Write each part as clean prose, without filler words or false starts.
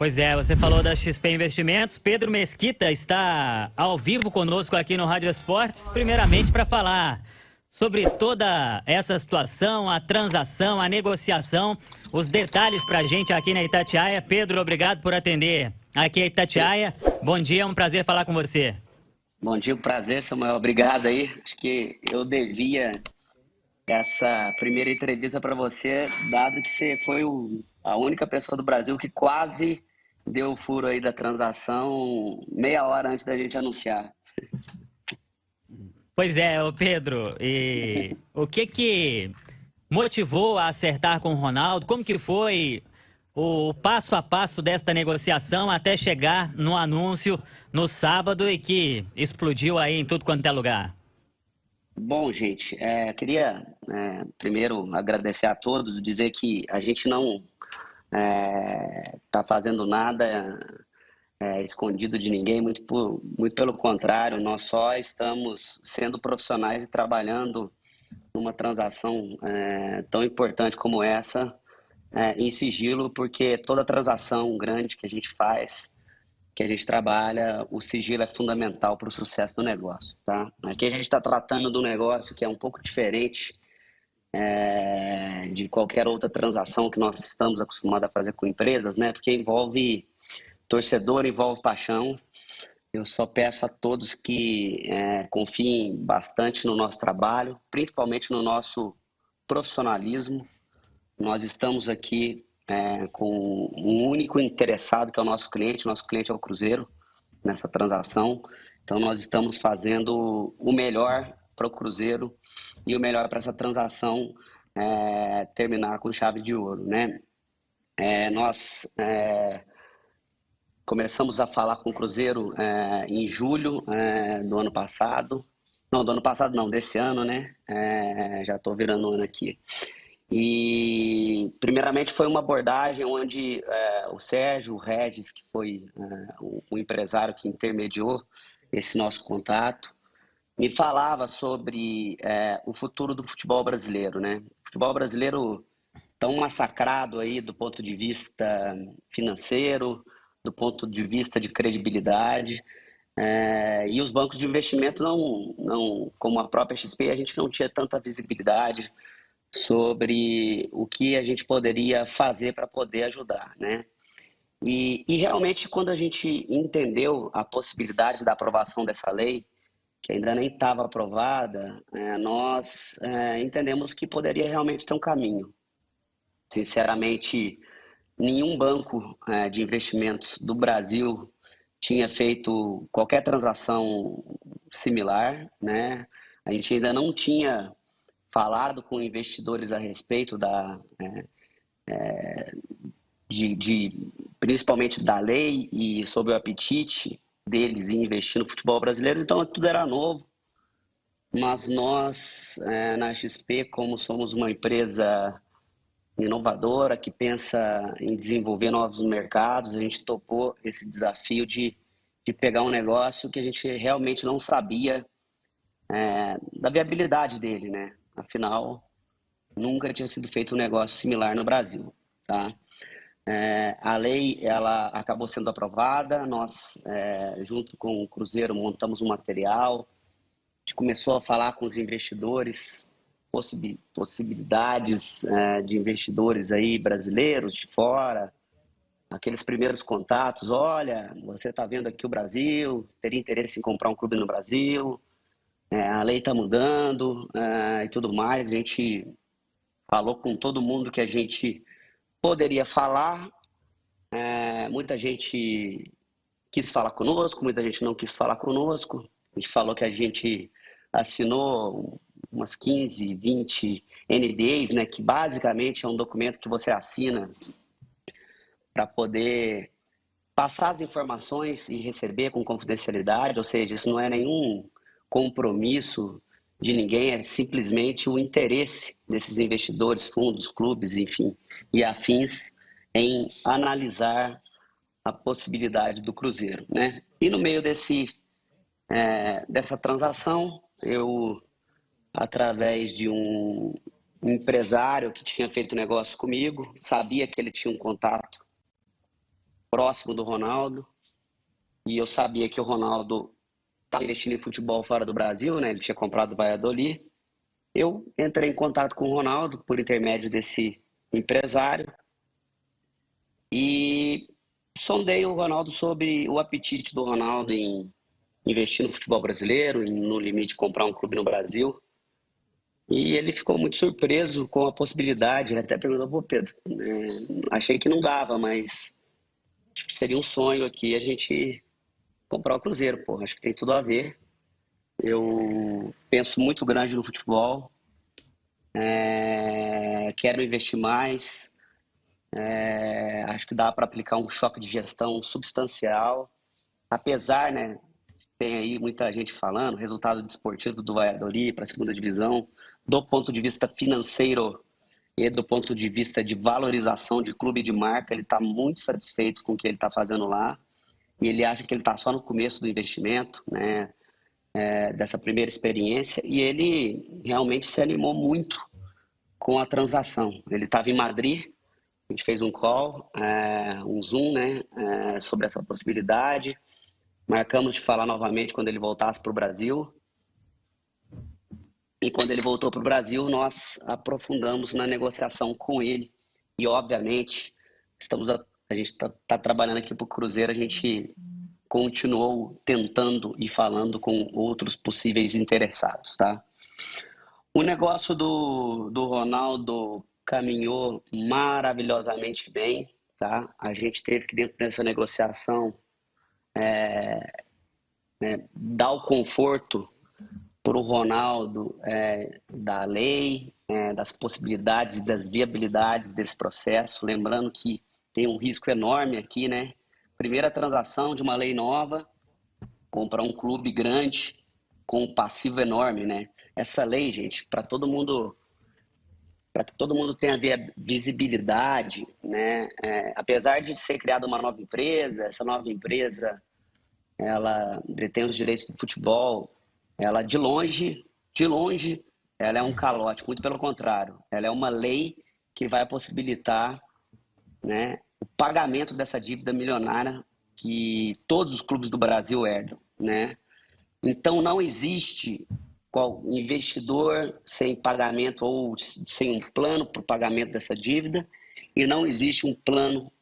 Pois é, você falou da XP Investimentos. Pedro Mesquita está ao vivo conosco aqui no Rádio Esportes, primeiramente para falar sobre toda essa situação, a transação, a negociação, os detalhes para a gente aqui na Itatiaia. Pedro, obrigado por atender aqui a Itatiaia. Bom dia, é um prazer falar com você. Bom dia, prazer, Samuel. Obrigado aí. Acho que eu devia essa primeira entrevista para você, dado que você foi a única pessoa do Brasil que quase deu o furo aí da transação meia hora antes da gente anunciar. Pois é, ô Pedro, e o que motivou a acertar com o Ronaldo? Como que foi o passo a passo desta negociação até chegar no anúncio no sábado e que explodiu aí em tudo quanto é lugar? Bom, gente, queria primeiro agradecer a todos, dizer que a gente não está fazendo nada escondido de ninguém, muito pelo contrário, nós só estamos sendo profissionais e trabalhando numa transação tão importante como essa em sigilo, porque toda transação grande que a gente faz, que a gente trabalha, o sigilo é fundamental para o sucesso do negócio, tá? Aqui a gente está tratando do negócio que é um pouco diferente de qualquer outra transação que nós estamos acostumados a fazer com empresas, né? Porque envolve torcedor, envolve paixão. Eu só peço a todos que confiem bastante no nosso trabalho, principalmente no nosso profissionalismo. Nós estamos aqui com um único interessado, que é o nosso cliente. Nosso cliente é o Cruzeiro, nessa transação. Então, nós estamos fazendo o melhor para o Cruzeiro e o melhor para essa transação terminar com chave de ouro, né? Nós começamos a falar com o Cruzeiro em julho do ano passado. Não, do ano passado não, desse ano, né? Já estou virando um ano aqui. E, primeiramente, foi uma abordagem onde o Sérgio, o Regis, que foi o empresário que intermediou esse nosso contato, me falava sobre o futuro do futebol brasileiro, né? O futebol brasileiro tão massacrado aí do ponto de vista financeiro, do ponto de vista de credibilidade, e os bancos de investimento não, como a própria XP, a gente não tinha tanta visibilidade sobre o que a gente poderia fazer para poder ajudar, né? E realmente, quando a gente entendeu a possibilidade da aprovação dessa lei, que ainda nem estava aprovada, nós entendemos que poderia realmente ter um caminho. Sinceramente, nenhum banco de investimentos do Brasil tinha feito qualquer transação similar, né? A gente ainda não tinha falado com investidores a respeito principalmente da lei e sobre o apetite deles em investir no futebol brasileiro, então tudo era novo. Mas nós, na XP, como somos uma empresa inovadora que pensa em desenvolver novos mercados, a gente topou esse desafio de pegar um negócio que a gente realmente não sabia da viabilidade dele, né? Afinal, nunca tinha sido feito um negócio similar no Brasil, tá? A lei ela acabou sendo aprovada, nós, junto com o Cruzeiro, montamos um material, a gente começou a falar com os investidores, possibilidades de investidores aí brasileiros, de fora, aqueles primeiros contatos, olha, você está vendo aqui o Brasil, teria interesse em comprar um clube no Brasil, a lei está mudando e tudo mais, a gente falou com todo mundo que a gente poderia falar, muita gente quis falar conosco, muita gente não quis falar conosco. A gente falou que a gente assinou umas 15, 20 NDAs, né, que basicamente é um documento que você assina para poder passar as informações e receber com confidencialidade, ou seja, isso não é nenhum compromisso de ninguém, é simplesmente o interesse desses investidores, fundos, clubes, enfim, e afins em analisar a possibilidade do Cruzeiro, né? E no meio dessa transação, eu, através de um empresário que tinha feito negócio comigo, sabia que ele tinha um contato próximo do Ronaldo, e eu sabia que o Ronaldo estava investindo em futebol fora do Brasil, né? Ele tinha comprado o Valladolid. Eu entrei em contato com o Ronaldo por intermédio desse empresário e sondei o Ronaldo sobre o apetite do Ronaldo em investir no futebol brasileiro, no limite comprar um clube no Brasil. E ele ficou muito surpreso com a possibilidade. Ele até perguntou: pô, Pedro, achei que não dava, mas tipo, seria um sonho aqui a gente comprar o Cruzeiro, pô. Acho que tem tudo a ver. Eu penso muito grande no futebol, quero investir mais. Acho que dá para aplicar um choque de gestão substancial. Apesar, né, tem aí muita gente falando, resultado desportivo do Valladolid para a segunda divisão, do ponto de vista financeiro e do ponto de vista de valorização de clube e de marca, ele está muito satisfeito com o que ele está fazendo lá. E ele acha que ele está só no começo do investimento, né, dessa primeira experiência, e ele realmente se animou muito com a transação. Ele estava em Madrid, a gente fez um call, um Zoom, né, sobre essa possibilidade. Marcamos de falar novamente quando ele voltasse para o Brasil. E quando ele voltou para o Brasil, nós aprofundamos na negociação com ele. E, obviamente, a gente está trabalhando aqui para o Cruzeiro, a gente continuou tentando e falando com outros possíveis interessados, tá? O negócio do Ronaldo caminhou maravilhosamente bem, tá? A gente teve que, dentro dessa negociação, dar o conforto para o Ronaldo da lei, das possibilidades e das viabilidades desse processo. Lembrando que tem um risco enorme aqui, né? Primeira transação de uma lei nova, comprar um clube grande com um passivo enorme, né? Essa lei, gente, para que todo mundo tenha visibilidade, né? Apesar de ser criada uma nova empresa, essa nova empresa ela detém os direitos do futebol, ela de longe, ela é um calote, muito pelo contrário, ela é uma lei que vai possibilitar, né, o pagamento dessa dívida milionária que todos os clubes do Brasil herdam, né? Então não existe qual investidor sem pagamento ou sem um plano para o pagamento dessa dívida, e não existe um plano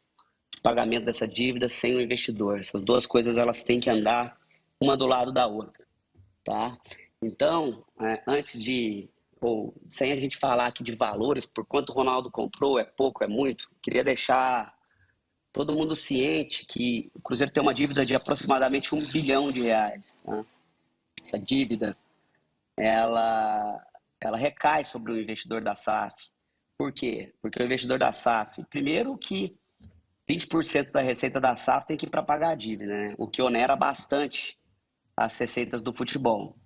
de pagamento dessa dívida sem o investidor. Essas duas coisas elas têm que andar uma do lado da outra, tá? Então, antes de ou sem a gente falar aqui de valores, por quanto o Ronaldo comprou, é pouco, é muito, queria deixar todo mundo ciente que o Cruzeiro tem uma dívida de aproximadamente R$ 1 bilhão, tá? Essa dívida ela recai sobre o investidor da SAF. Por quê? Porque o investidor da SAF, primeiro que 20% da receita da SAF tem que ir para pagar a dívida, né? O que onera bastante as receitas do futebol.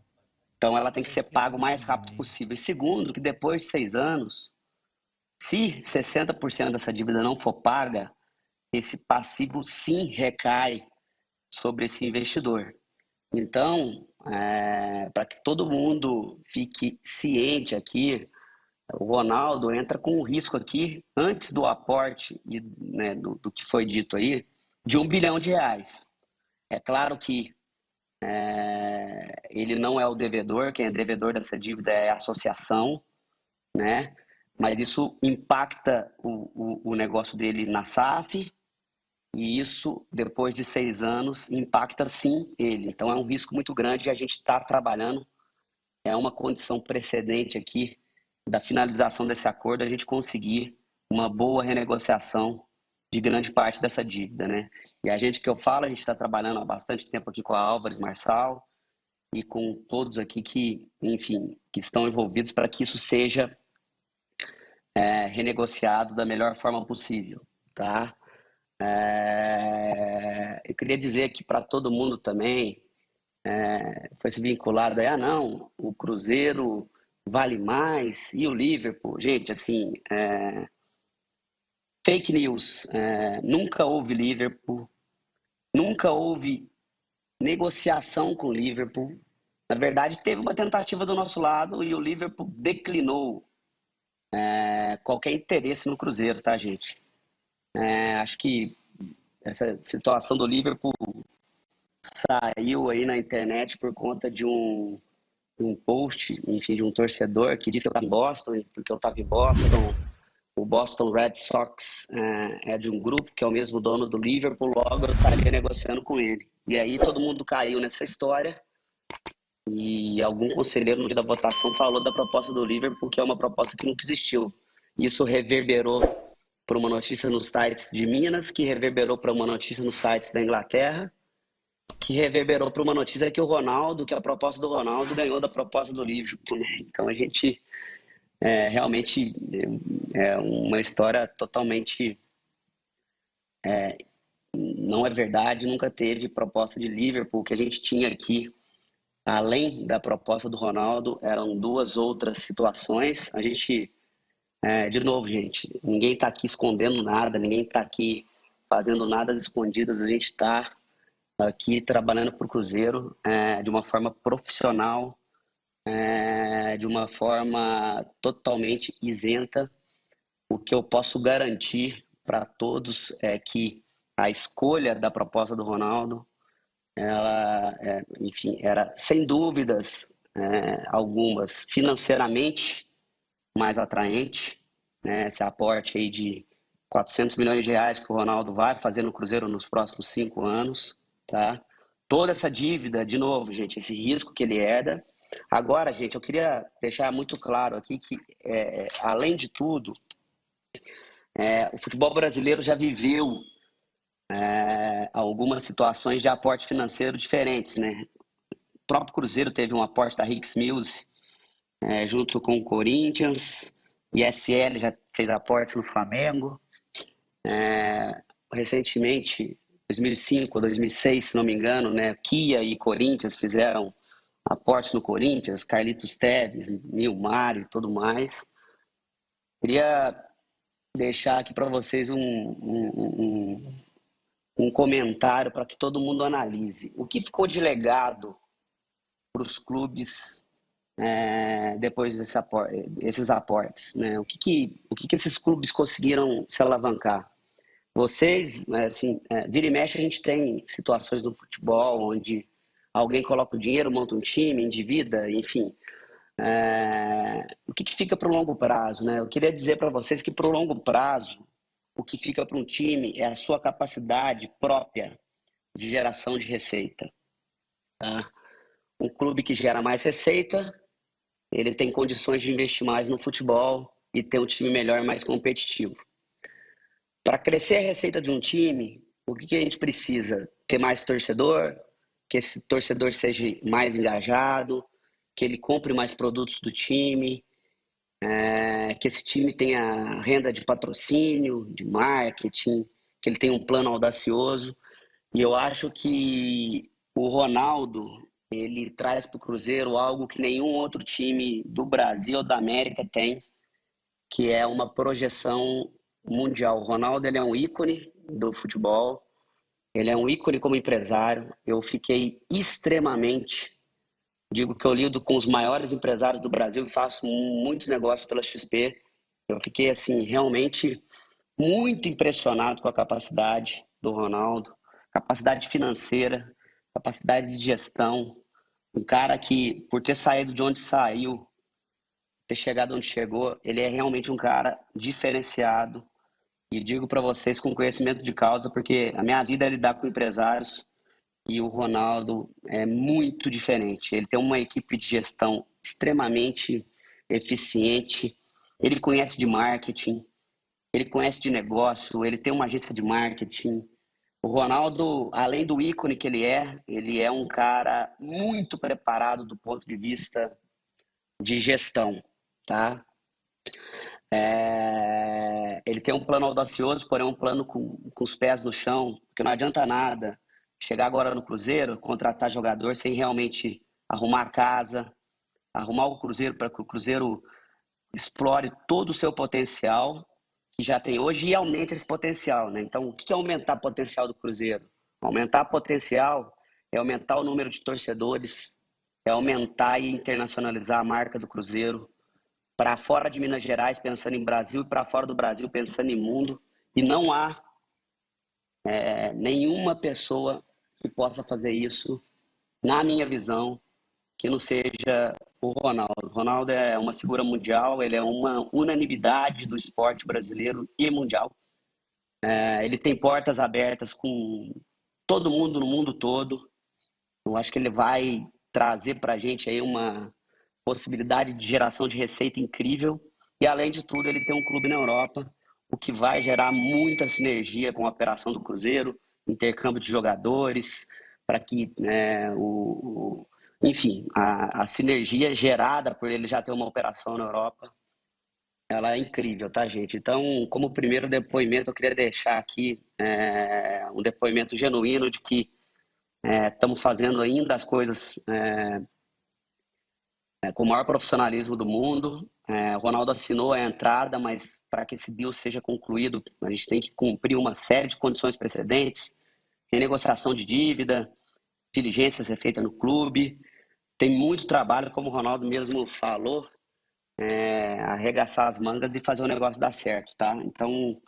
Então ela tem que ser paga o mais rápido possível. E segundo, que depois de 6 anos, se 60% dessa dívida não for paga, esse passivo sim recai sobre esse investidor. Então, para que todo mundo fique ciente aqui, o Ronaldo entra com um risco aqui, antes do aporte e, né, do que foi dito aí, de R$ 1 bilhão. É claro que ele não é o devedor, quem é devedor dessa dívida é a associação, né? Mas isso impacta o negócio dele na SAF, e isso, depois de 6 anos, impacta sim ele. Então é um risco muito grande e a gente está trabalhando. É uma condição precedente aqui da finalização desse acordo, a gente conseguir uma boa renegociação de grande parte dessa dívida, né? E a gente está trabalhando há bastante tempo aqui com a Álvares Marçal e com todos aqui que, enfim, que estão envolvidos para que isso seja renegociado da melhor forma possível, tá? Eu queria dizer aqui para todo mundo também, foi se vinculado aí, não, o Cruzeiro vale mais e o Liverpool. Gente, assim, fake news, nunca houve Liverpool, nunca houve negociação com o Liverpool. Na verdade, teve uma tentativa do nosso lado e o Liverpool declinou qualquer interesse no Cruzeiro, tá, gente? Acho que essa situação do Liverpool saiu aí na internet por conta de um post, enfim, de um torcedor que disse que eu estava em Boston, porque eu estava em Boston. O Boston Red Sox é de um grupo que é o mesmo dono do Liverpool, logo eu estaria negociando com ele. E aí todo mundo caiu nessa história e algum conselheiro no dia da votação falou da proposta do Liverpool, que é uma proposta que nunca existiu. Isso reverberou para uma notícia nos sites de Minas, que reverberou para uma notícia nos sites da Inglaterra, que reverberou para uma notícia que o Ronaldo, que a proposta do Ronaldo ganhou da proposta do Liverpool, né? Então a gente realmente é uma história totalmente não é verdade, nunca teve proposta de Liverpool. O que a gente tinha aqui, além da proposta do Ronaldo, eram duas outras situações. A gente, de novo, gente, ninguém está aqui escondendo nada, ninguém está aqui fazendo nada às escondidas, a gente está aqui trabalhando para o Cruzeiro de uma forma profissional, de uma forma totalmente isenta. O que eu posso garantir para todos é que a escolha da proposta do Ronaldo, ela, enfim, era sem dúvidas algumas financeiramente mais atraente, né? Esse aporte aí de 400 milhões de reais que o Ronaldo vai fazer no Cruzeiro nos próximos 5 anos, tá? Toda essa dívida, de novo, gente, esse risco que ele herda. Agora, gente, eu queria deixar muito claro aqui que, além de tudo, o futebol brasileiro já viveu algumas situações de aporte financeiro diferentes, né? O próprio Cruzeiro teve um aporte da Hicks Mills junto com o Corinthians, ISL já fez aportes no Flamengo. Recentemente, 2005 ou 2006, se não me engano, né, Kia e Corinthians fizeram aportes no Corinthians, Carlitos Tevez, Nilmar e tudo mais. Queria deixar aqui para vocês um comentário para que todo mundo analise. O que ficou de legado para os clubes depois desses aportes, né? O que esses clubes conseguiram se alavancar? Vocês, assim, vira e mexe, a gente tem situações no futebol onde alguém coloca o dinheiro, monta um time, endivida, enfim. O que fica para o longo prazo, né? Eu queria dizer para vocês que para o longo prazo, o que fica para um time é a sua capacidade própria de geração de receita, tá? Um clube que gera mais receita, ele tem condições de investir mais no futebol e ter um time melhor e mais competitivo. Para crescer a receita de um time, o que a gente precisa? Ter mais torcedor, que esse torcedor seja mais engajado, que ele compre mais produtos do time, que esse time tenha renda de patrocínio, de marketing, que ele tenha um plano audacioso. E eu acho que o Ronaldo, ele traz para o Cruzeiro algo que nenhum outro time do Brasil ou da América tem, que é uma projeção mundial. O Ronaldo, ele é um ícone do futebol, ele é um ícone como empresário. Eu fiquei extremamente, digo que eu lido com os maiores empresários do Brasil e faço muitos negócios pela XP. Eu fiquei, assim, realmente muito impressionado com a capacidade do Ronaldo, capacidade financeira, capacidade de gestão. Um cara que, por ter saído de onde saiu, ter chegado onde chegou, ele é realmente um cara diferenciado. E digo para vocês com conhecimento de causa, porque a minha vida é lidar com empresários e o Ronaldo é muito diferente. Ele tem uma equipe de gestão extremamente eficiente, ele conhece de marketing, ele conhece de negócio, ele tem uma agência de marketing. O Ronaldo, além do ícone que ele é um cara muito preparado do ponto de vista de gestão, tá? Ele tem um plano audacioso, porém um plano com os pés no chão, porque não adianta nada chegar agora no Cruzeiro, contratar jogador sem realmente arrumar a casa, arrumar o Cruzeiro para que o Cruzeiro explore todo o seu potencial que já tem hoje e aumente esse potencial, né? Então, o que é aumentar o potencial do Cruzeiro? Aumentar o potencial é aumentar o número de torcedores, é aumentar e internacionalizar a marca do Cruzeiro para fora de Minas Gerais, pensando em Brasil, e para fora do Brasil, pensando em mundo. E não há nenhuma pessoa que possa fazer isso, na minha visão, que não seja o Ronaldo. O Ronaldo é uma figura mundial, ele é uma unanimidade do esporte brasileiro e mundial. Ele tem portas abertas com todo mundo no mundo todo. Eu acho que ele vai trazer para a gente aí uma possibilidade de geração de receita incrível. E, além de tudo, ele tem um clube na Europa, o que vai gerar muita sinergia com a operação do Cruzeiro, intercâmbio de jogadores, para que, enfim, a sinergia gerada por ele já ter uma operação na Europa, ela é incrível, tá, gente? Então, como primeiro depoimento, eu queria deixar aqui um depoimento genuíno de que estamos fazendo ainda as coisas com o maior profissionalismo do mundo. O Ronaldo assinou a entrada, mas para que esse deal seja concluído, a gente tem que cumprir uma série de condições precedentes, renegociação de dívida, diligência a ser feita no clube. Tem muito trabalho, como o Ronaldo mesmo falou, arregaçar as mangas e fazer o negócio dar certo, tá? Então,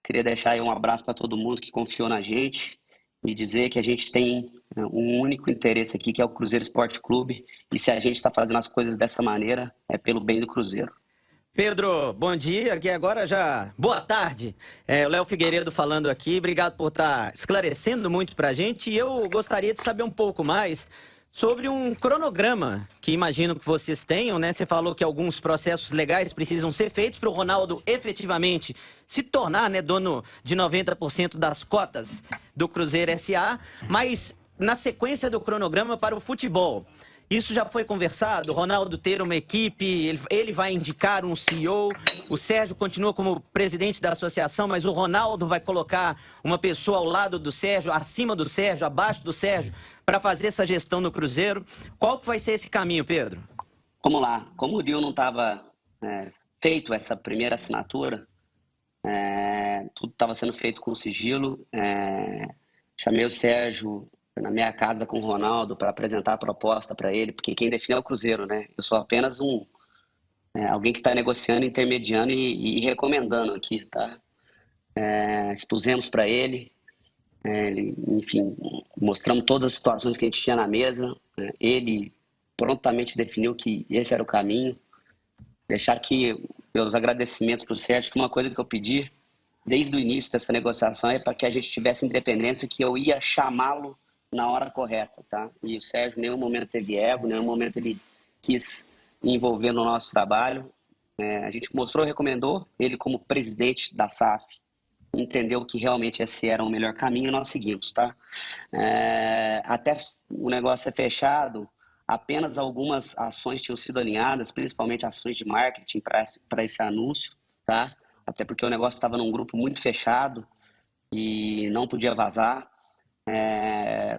queria deixar aí um abraço para todo mundo que confiou na gente e dizer que a gente tem um único interesse aqui, que é o Cruzeiro Esporte Clube, e se a gente está fazendo as coisas dessa maneira, é pelo bem do Cruzeiro. Pedro, bom dia, aqui agora já... Boa tarde, o Léo Figueiredo falando aqui, obrigado por estar esclarecendo muito pra gente, e eu gostaria de saber um pouco mais sobre um cronograma que imagino que vocês tenham, né? Você falou que alguns processos legais precisam ser feitos para o Ronaldo efetivamente se tornar, né, dono de 90% das cotas do Cruzeiro S.A., mas na sequência do cronograma para o futebol, isso já foi conversado? O Ronaldo ter uma equipe, ele vai indicar um CEO, o Sérgio continua como presidente da associação, mas o Ronaldo vai colocar uma pessoa ao lado do Sérgio, acima do Sérgio, abaixo do Sérgio, para fazer essa gestão no Cruzeiro. Qual que vai ser esse caminho, Pedro? Vamos lá. Como o deal não estava feito, essa primeira assinatura, tudo estava sendo feito com sigilo. Chamei o Sérgio na minha casa com o Ronaldo para apresentar a proposta para ele, porque quem define é o Cruzeiro, né? Eu sou apenas alguém que está negociando, intermediando e recomendando aqui, tá? Expusemos para ele, enfim, mostramos todas as situações que a gente tinha na mesa. Ele prontamente definiu que esse era o caminho. Deixar aqui meus agradecimentos para o Sérgio, que uma coisa que eu pedi desde o início dessa negociação é para que a gente tivesse independência, que eu ia chamá-lo na hora correta, tá? E o Sérgio em nenhum momento teve ego, em nenhum momento ele quis envolver no nosso trabalho. A gente mostrou, recomendou, ele como presidente da SAF entendeu que realmente esse era o melhor caminho e nós seguimos, tá? Até o negócio é fechado, apenas algumas ações tinham sido alinhadas, principalmente ações de marketing para esse anúncio, tá? Até porque o negócio estava num grupo muito fechado e não podia vazar.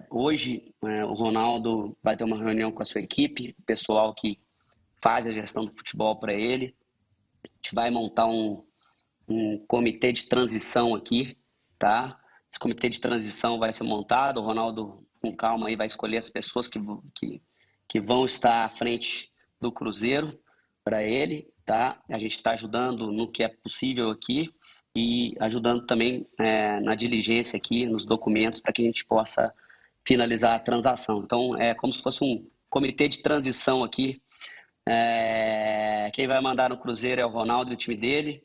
Hoje, o Ronaldo vai ter uma reunião com a sua equipe, o pessoal que faz a gestão do futebol para ele. A gente vai montar um comitê de transição aqui, tá? Esse comitê de transição vai ser montado, o Ronaldo, com calma, aí vai escolher as pessoas que vão estar à frente do Cruzeiro para ele, tá? A gente está ajudando no que é possível aqui e ajudando também na diligência aqui, nos documentos, para que a gente possa finalizar a transação. Então, é como se fosse um comitê de transição aqui. Quem vai mandar no Cruzeiro é o Ronaldo e o time dele.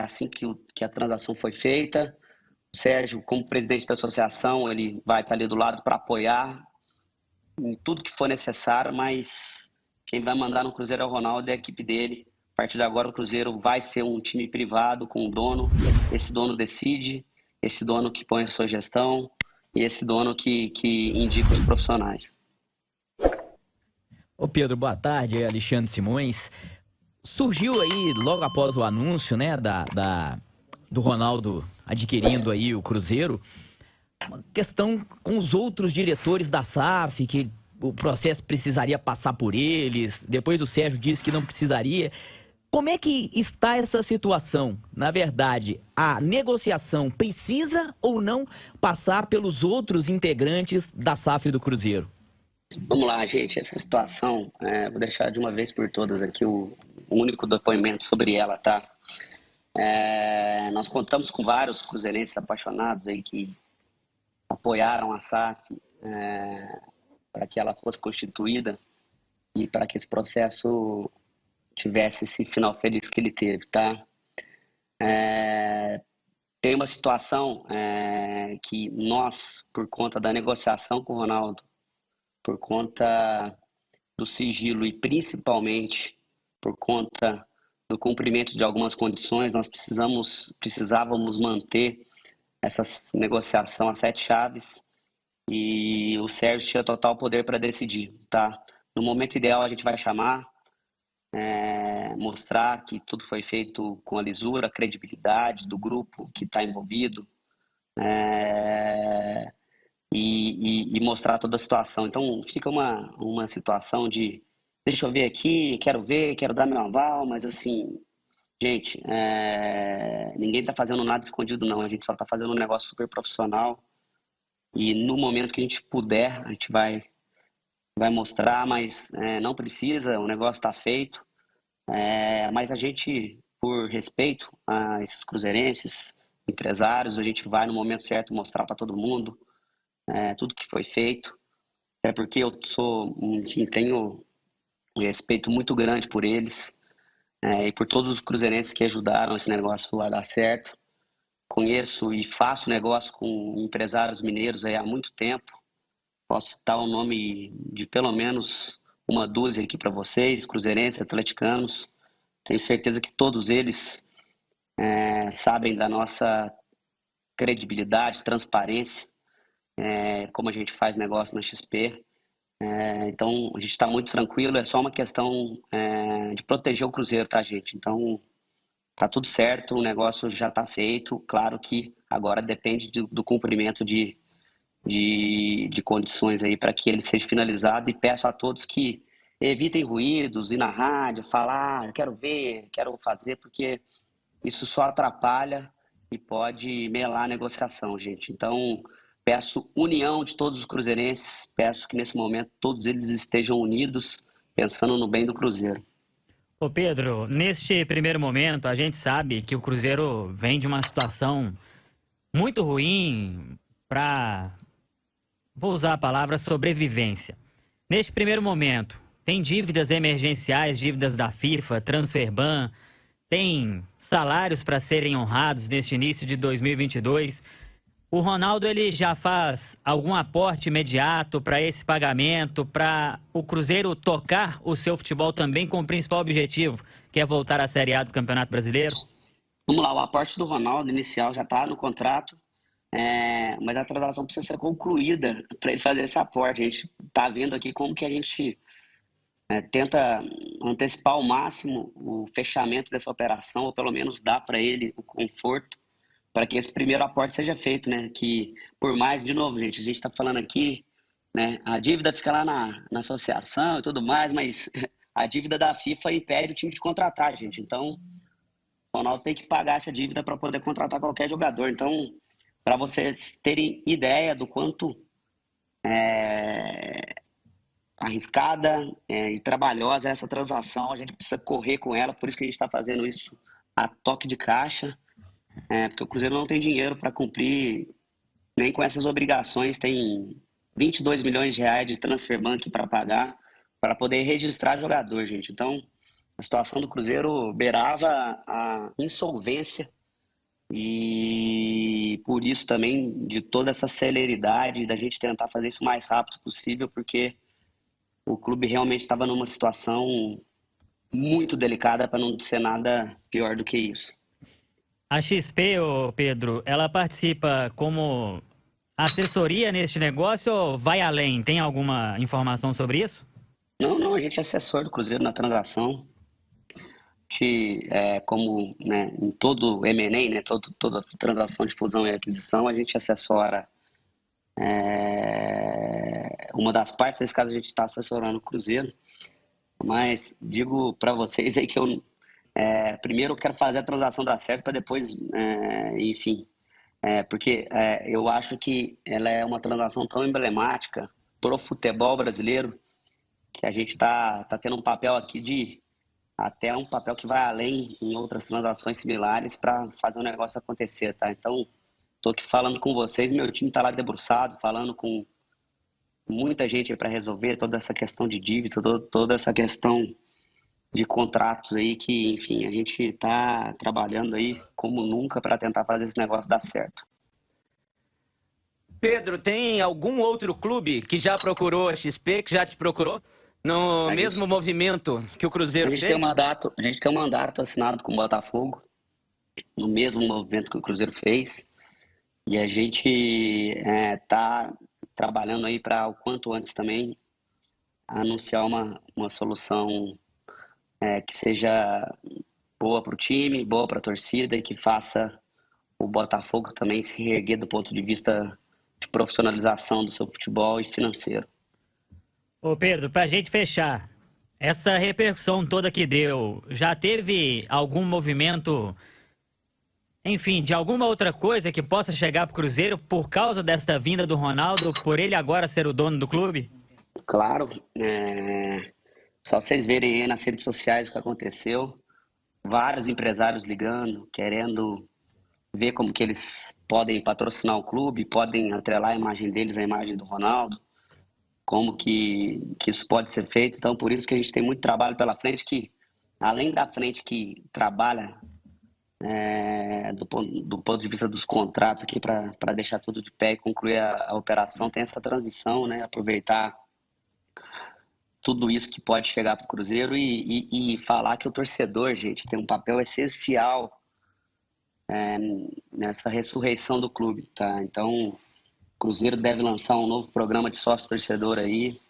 Assim que a transação foi feita, o Sérgio, como presidente da associação, ele vai estar ali do lado para apoiar em tudo que for necessário, mas quem vai mandar no Cruzeiro é o Ronaldo e a equipe dele. A partir de agora, o Cruzeiro vai ser um time privado com um dono. Esse dono decide, esse dono que põe a sua gestão e esse dono que indica os profissionais. Ô Pedro, boa tarde, é Alexandre Simões. Surgiu aí, logo após o anúncio, né, do Ronaldo adquirindo aí o Cruzeiro, uma questão com os outros diretores da SAF, que o processo precisaria passar por eles, depois o Sérgio disse que não precisaria. Como é que está essa situação? Na verdade, a negociação precisa ou não passar pelos outros integrantes da SAF do Cruzeiro? Vamos lá, gente. Essa situação, vou deixar de uma vez por todas aqui o único depoimento sobre ela, tá? Nós contamos com vários cruzeirenses apaixonados aí que apoiaram a SAF para que ela fosse constituída e para que esse processo tivesse esse final feliz que ele teve, tá? Tem uma situação que nós, por conta da negociação com o Ronaldo, por conta do sigilo e principalmente por conta do cumprimento de algumas condições, nós precisávamos manter essa negociação a 7 chaves e o Sérgio tinha total poder para decidir, tá? No momento ideal a gente vai chamar, mostrar que tudo foi feito com a lisura, a credibilidade do grupo que está envolvido, e mostrar toda a situação. Então fica uma situação de deixa eu ver aqui, quero dar meu aval, mas assim, gente, ninguém está fazendo nada escondido não, a gente só está fazendo um negócio super profissional e no momento que a gente puder, a gente vai mostrar, mas não precisa, o negócio está feito, mas a gente, por respeito a esses cruzeirenses, empresários, a gente vai no momento certo mostrar para todo mundo tudo que foi feito, porque eu tenho um respeito muito grande por eles e por todos os cruzeirenses que ajudaram esse negócio a dar certo. Conheço e faço negócio com empresários mineiros aí há muito tempo. Posso citar o nome de pelo menos uma dúzia aqui para vocês, cruzeirenses, atleticanos. Tenho certeza que todos eles sabem da nossa credibilidade, transparência, como a gente faz negócio na XP. Então, a gente está muito tranquilo, é só uma questão de proteger o Cruzeiro, tá, gente? Então, tá tudo certo, o negócio já está feito. Claro que agora depende do cumprimento de condições aí para que ele seja finalizado e peço a todos que evitem ruídos, ir na rádio, falar, quero ver, quero fazer, porque isso só atrapalha e pode melar a negociação, gente. Então, peço união de todos os cruzeirenses, peço que nesse momento todos eles estejam unidos, pensando no bem do Cruzeiro. Ô Pedro, neste primeiro momento, a gente sabe que o Cruzeiro vem de uma situação muito ruim vou usar a palavra sobrevivência. Neste primeiro momento, tem dívidas emergenciais, dívidas da FIFA, Transferban, tem salários para serem honrados neste início de 2022. O Ronaldo, ele já faz algum aporte imediato para esse pagamento, para o Cruzeiro tocar o seu futebol também com o principal objetivo, que é voltar à Série A do Campeonato Brasileiro? Vamos lá, o aporte do Ronaldo inicial já está no contrato, mas a transação precisa ser concluída para ele fazer esse aporte. A gente está vendo aqui como que a gente tenta antecipar ao máximo o fechamento dessa operação, ou pelo menos dar para ele o conforto para que esse primeiro aporte seja feito, né? Que por mais, de novo, gente, a gente está falando aqui, né? A dívida fica lá na associação e tudo mais, mas a dívida da FIFA impede o time de contratar, gente. Então, o Ronaldo tem que pagar essa dívida para poder contratar qualquer jogador. Então, para vocês terem ideia do quanto arriscada e trabalhosa essa transação, a gente precisa correr com ela, por isso que a gente está fazendo isso a toque de caixa. Porque o Cruzeiro não tem dinheiro para cumprir nem com essas obrigações, tem 22 milhões de reais de transferbank para pagar, para poder registrar jogador, gente. Então, a situação do Cruzeiro beirava a insolvência e por isso também de toda essa celeridade da gente tentar fazer isso o mais rápido possível, porque o clube realmente estava numa situação muito delicada para não ser nada pior do que isso. A XP, ô Pedro, ela participa como assessoria neste negócio ou vai além? Tem alguma informação sobre isso? Não, a gente é assessor do Cruzeiro na transação. Como né, em todo M&A, né, toda transação de fusão e aquisição, a gente assessora uma das partes. Nesse caso, a gente está assessorando o Cruzeiro. Mas digo para vocês aí que eu... primeiro eu quero fazer a transação dar certo para depois, enfim, porque eu acho que ela é uma transação tão emblemática pro futebol brasileiro que a gente tá tendo um papel aqui de até um papel que vai além em outras transações similares para fazer o negócio acontecer, tá? Então, tô aqui falando com vocês, meu time está lá debruçado, falando com muita gente para resolver toda essa questão de dívida, toda essa questão de contratos aí que, enfim, a gente está trabalhando aí como nunca para tentar fazer esse negócio dar certo. Pedro, tem algum outro clube que já procurou a XP, que já te procurou? No mesmo movimento que o Cruzeiro fez? A gente tem um mandato assinado com o Botafogo, no mesmo movimento que o Cruzeiro fez, e a gente está trabalhando aí para o quanto antes também anunciar uma solução que seja boa para o time, boa para a torcida e que faça o Botafogo também se reerguer do ponto de vista de profissionalização do seu futebol e financeiro. Ô Pedro, pra gente fechar, essa repercussão toda que deu, já teve algum movimento, enfim, de alguma outra coisa que possa chegar pro Cruzeiro por causa desta vinda do Ronaldo, por ele agora ser o dono do clube? Claro, só vocês verem aí nas redes sociais o que aconteceu, vários empresários ligando, querendo ver como que eles podem patrocinar o clube, podem atrelar a imagem deles à imagem do Ronaldo, como que isso pode ser feito. Então, por isso que a gente tem muito trabalho pela frente, que além da frente que trabalha do ponto de vista dos contratos aqui para deixar tudo de pé e concluir a operação, tem essa transição, né? Aproveitar tudo isso que pode chegar para o Cruzeiro e falar que o torcedor, gente, tem um papel essencial nessa ressurreição do clube, tá? Então, o Cruzeiro deve lançar um novo programa de sócio-torcedor aí,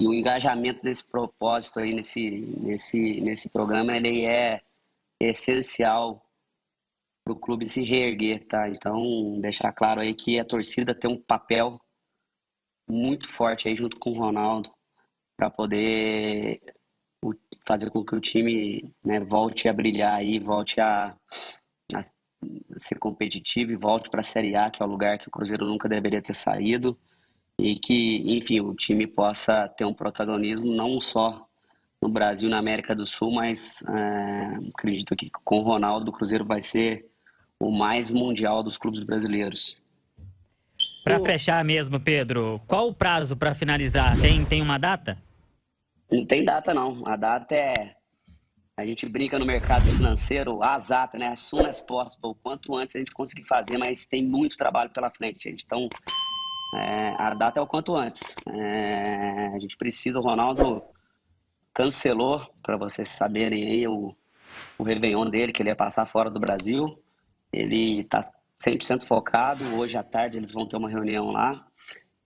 e o engajamento desse propósito aí nesse programa, ele é essencial para o clube se reerguer, tá? Então, deixar claro aí que a torcida tem um papel muito forte aí junto com o Ronaldo para poder fazer com que o time, né, volte a brilhar aí, volte a ser competitivo e volte para a Série A, que é o lugar que o Cruzeiro nunca deveria ter saído, e que, enfim, o time possa ter um protagonismo não só no Brasil, na América do Sul, mas acredito que com o Ronaldo o Cruzeiro vai ser o mais mundial dos clubes brasileiros. Para fechar mesmo, Pedro, qual o prazo para finalizar? Tem uma data? Não tem data, não. A data a gente brinca no mercado financeiro, ASAP, né? As soon as possible, quanto antes a gente conseguir fazer, mas tem muito trabalho pela frente, gente. Então, a data é o quanto antes. A gente precisa, o Ronaldo cancelou, para vocês saberem aí, o Réveillon dele, que ele ia passar fora do Brasil. Ele está 100% focado. Hoje à tarde eles vão ter uma reunião lá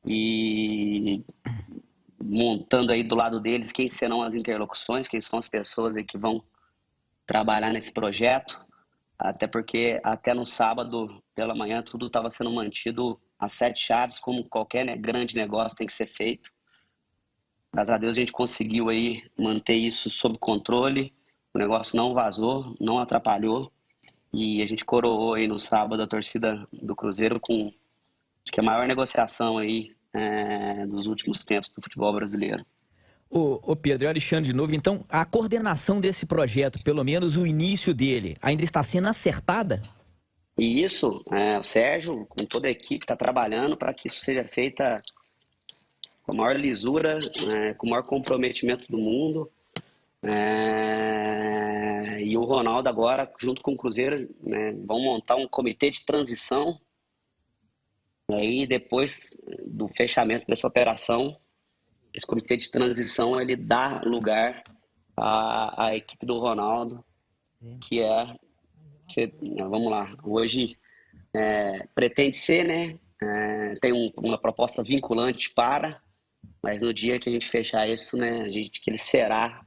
e montando aí do lado deles quem serão as interlocuções, quem são as pessoas aí que vão trabalhar nesse projeto, até porque até no sábado pela manhã tudo estava sendo mantido às 7 chaves, como qualquer grande negócio tem que ser feito. Graças a Deus a gente conseguiu aí manter isso sob controle, o negócio não vazou, não atrapalhou, e a gente coroou aí no sábado a torcida do Cruzeiro com, acho que a maior negociação aí dos últimos tempos do futebol brasileiro. Ô Pedro, é o Alexandre de novo. Então, a coordenação desse projeto, pelo menos o início dele, ainda está sendo acertada? E isso, o Sérgio, com toda a equipe, está trabalhando para que isso seja feito com a maior lisura, com o maior comprometimento do mundo. E o Ronaldo agora, junto com o Cruzeiro, vão montar um comitê de transição. E aí, depois do fechamento dessa operação, esse comitê de transição, ele dá lugar à equipe do Ronaldo, que vamos lá, hoje pretende ser, né? Tem uma proposta vinculante mas no dia que a gente fechar isso, né, que ele será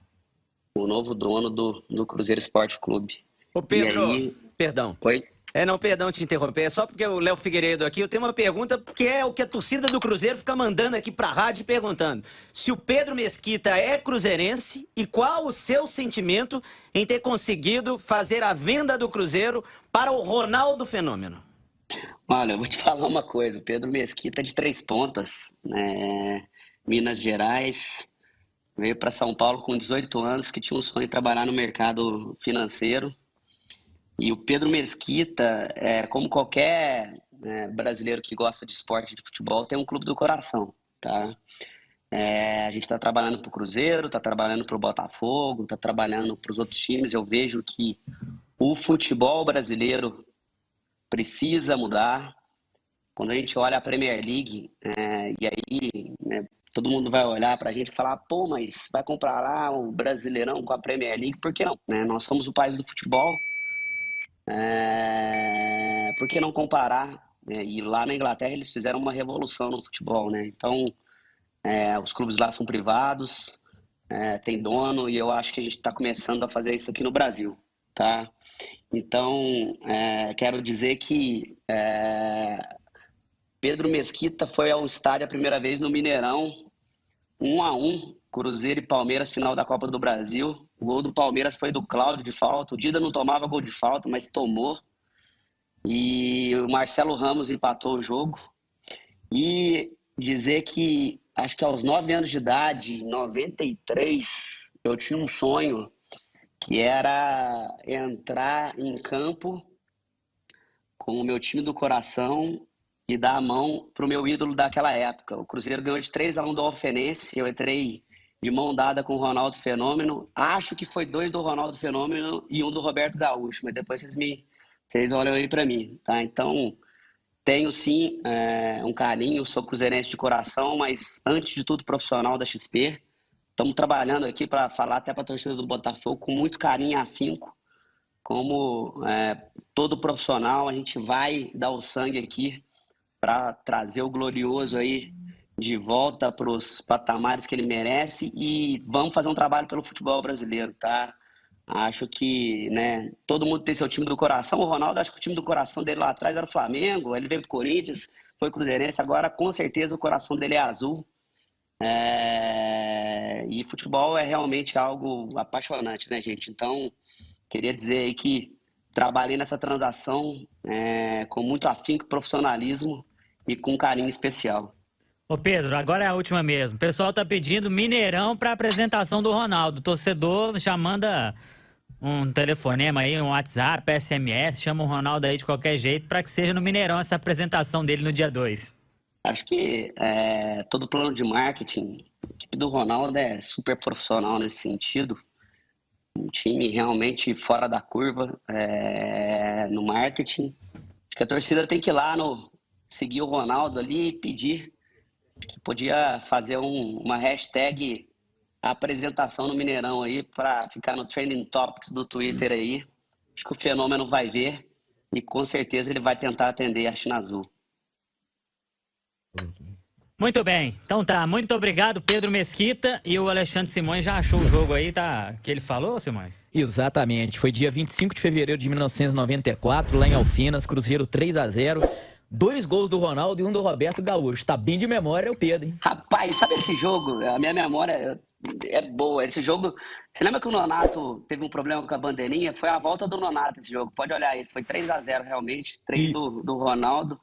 o novo dono do Cruzeiro Esporte Clube. Ô Pedro, aí... perdão. Oi? Não, perdão te interromper, é só porque o Léo Figueiredo aqui, eu tenho uma pergunta, porque é o que a torcida do Cruzeiro fica mandando aqui pra rádio perguntando. Se o Pedro Mesquita é cruzeirense e qual o seu sentimento em ter conseguido fazer a venda do Cruzeiro para o Ronaldo Fenômeno? Olha, eu vou te falar uma coisa, o Pedro Mesquita é de Três Pontas, Minas Gerais, Veio para São Paulo com 18 anos, que tinha um sonho de trabalhar no mercado financeiro. E o Pedro Mesquita, como qualquer brasileiro que gosta de esporte de futebol, tem um clube do coração, tá? A gente está trabalhando para o Cruzeiro, está trabalhando para o Botafogo, está trabalhando para os outros times. Eu vejo que o futebol brasileiro precisa mudar. Quando a gente olha a Premier League, e aí, né, todo mundo vai olhar para a gente e falar, pô, mas vai comparar lá o Brasileirão com a Premier League? Por que não? Né? Nós somos o país do futebol. Por que não comparar? E lá na Inglaterra eles fizeram uma revolução no futebol, né? Então, os clubes lá são privados, tem dono, e eu acho que a gente está começando a fazer isso aqui no Brasil, tá? Então, quero dizer que Pedro Mesquita foi ao estádio a primeira vez no Mineirão, 1-1, Cruzeiro e Palmeiras, final da Copa do Brasil. O gol do Palmeiras foi do Cláudio de falta. O Dida não tomava gol de falta, mas tomou. E o Marcelo Ramos empatou o jogo. E dizer que, acho que aos 9 anos de idade, em 93, eu tinha um sonho que era entrar em campo com o meu time do coração e dar a mão para o meu ídolo daquela época. O Cruzeiro ganhou de 3-1 do Alfenense, eu entrei de mão dada com o Ronaldo Fenômeno. Acho que foi 2 do Ronaldo Fenômeno e 1 do Roberto Gaúcho, mas depois vocês olham aí para mim, tá? Então, tenho sim um carinho, sou cruzeirense de coração, mas antes de tudo profissional da XP. Estamos trabalhando aqui para falar até para a torcida do Botafogo com muito carinho e afinco. Como todo profissional, a gente vai dar o sangue aqui para trazer o Glorioso aí de volta para os patamares que ele merece e vamos fazer um trabalho pelo futebol brasileiro, tá? Acho que, né, todo mundo tem seu time do coração. O Ronaldo, acho que o time do coração dele lá atrás era o Flamengo, ele veio pro Corinthians, foi cruzeirense, agora com certeza o coração dele é azul. E futebol é realmente algo apaixonante, né, gente? Então, queria dizer aí que trabalhei nessa transação com muito afinco, profissionalismo e com carinho especial. Ô Pedro, agora é a última mesmo. O pessoal tá pedindo Mineirão para apresentação do Ronaldo. O torcedor já manda um telefonema aí, um WhatsApp, SMS, chama o Ronaldo aí de qualquer jeito para que seja no Mineirão essa apresentação dele no dia 2. Acho que todo plano de marketing, a equipe do Ronaldo é super profissional nesse sentido. Um time realmente fora da curva no marketing. Acho que a torcida tem que ir lá seguir o Ronaldo ali e pedir. Acho que podia fazer uma hashtag apresentação no Mineirão aí para ficar no Trending Topics do Twitter aí. Acho que o Fenômeno vai ver e com certeza ele vai tentar atender a China Azul. Muito bem, então tá, muito obrigado Pedro Mesquita. E o Alexandre Simões já achou o jogo aí, tá? Que ele falou, Simões? Exatamente, foi dia 25 de fevereiro de 1994, lá em Alfinas, Cruzeiro 3-0. 2 gols do Ronaldo e 1 do Roberto Gaúcho. Tá bem de memória o Pedro, hein? Rapaz, sabe esse jogo? A minha memória é boa. Esse jogo, você lembra que o Nonato teve um problema com a bandeirinha? Foi a volta do Nonato esse jogo, pode olhar aí, foi 3-0 realmente, 3 do Ronaldo.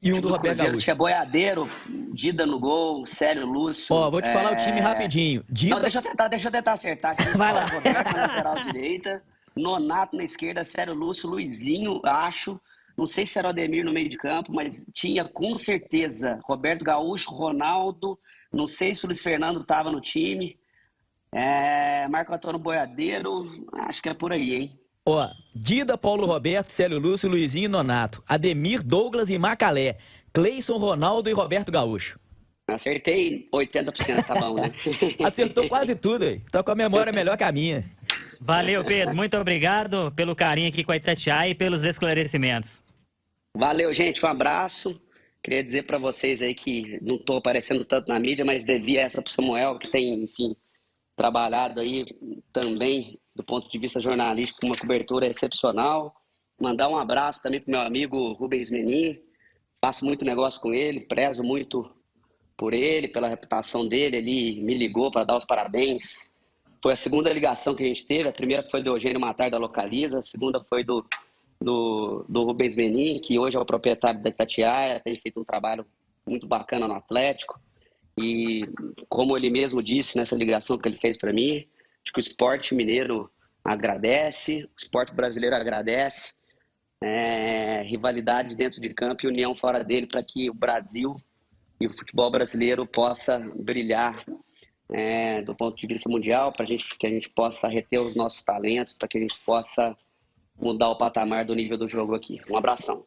E 1 do Roberto Cruzeiro Gaúcho. tinha Boiadeiro, Dida no gol, Célio Lúcio. Ó, vou te falar o time rapidinho. Dida... Não, deixa eu tentar acertar aqui. Vai lá. Roberto na lateral direita, Nonato na esquerda, Célio Lúcio, Luizinho, acho. Não sei se era o Ademir no meio de campo, mas tinha com certeza Roberto Gaúcho, Ronaldo, não sei se o Luiz Fernando estava no time, Marco Antônio Boiadeiro, acho que é por aí, hein? Ó, Dida, Paulo Roberto, Célio Lúcio, Luizinho e Nonato. Ademir, Douglas e Macalé. Cleison, Ronaldo e Roberto Gaúcho. Acertei 80%, tá bom, né? Acertou quase tudo aí. Tá com a memória melhor que a minha. Valeu, Pedro. Muito obrigado pelo carinho aqui com a Itatiaia e pelos esclarecimentos. Valeu, gente. Um abraço. Queria dizer para vocês aí que não estou aparecendo tanto na mídia, mas devia essa para o Samuel, que tem, enfim, trabalhado aí também do ponto de vista jornalístico, uma cobertura excepcional. Mandar um abraço também para o meu amigo Rubens Menin. Faço muito negócio com ele, prezo muito por ele, pela reputação dele. Ele me ligou para dar os parabéns. Foi a segunda ligação que a gente teve. A primeira foi do Eugênio Matar da Localiza, a segunda foi do Rubens Menin, que hoje é o proprietário da Itatiaia, tem feito um trabalho muito bacana no Atlético. E como ele mesmo disse nessa ligação que ele fez para mim, acho que o esporte mineiro agradece, o esporte brasileiro agradece, rivalidade dentro de campo e união fora dele para que o Brasil e o futebol brasileiro possa brilhar do ponto de vista mundial, para que a gente possa reter os nossos talentos, para que a gente possa mudar o patamar do nível do jogo aqui. Um abração.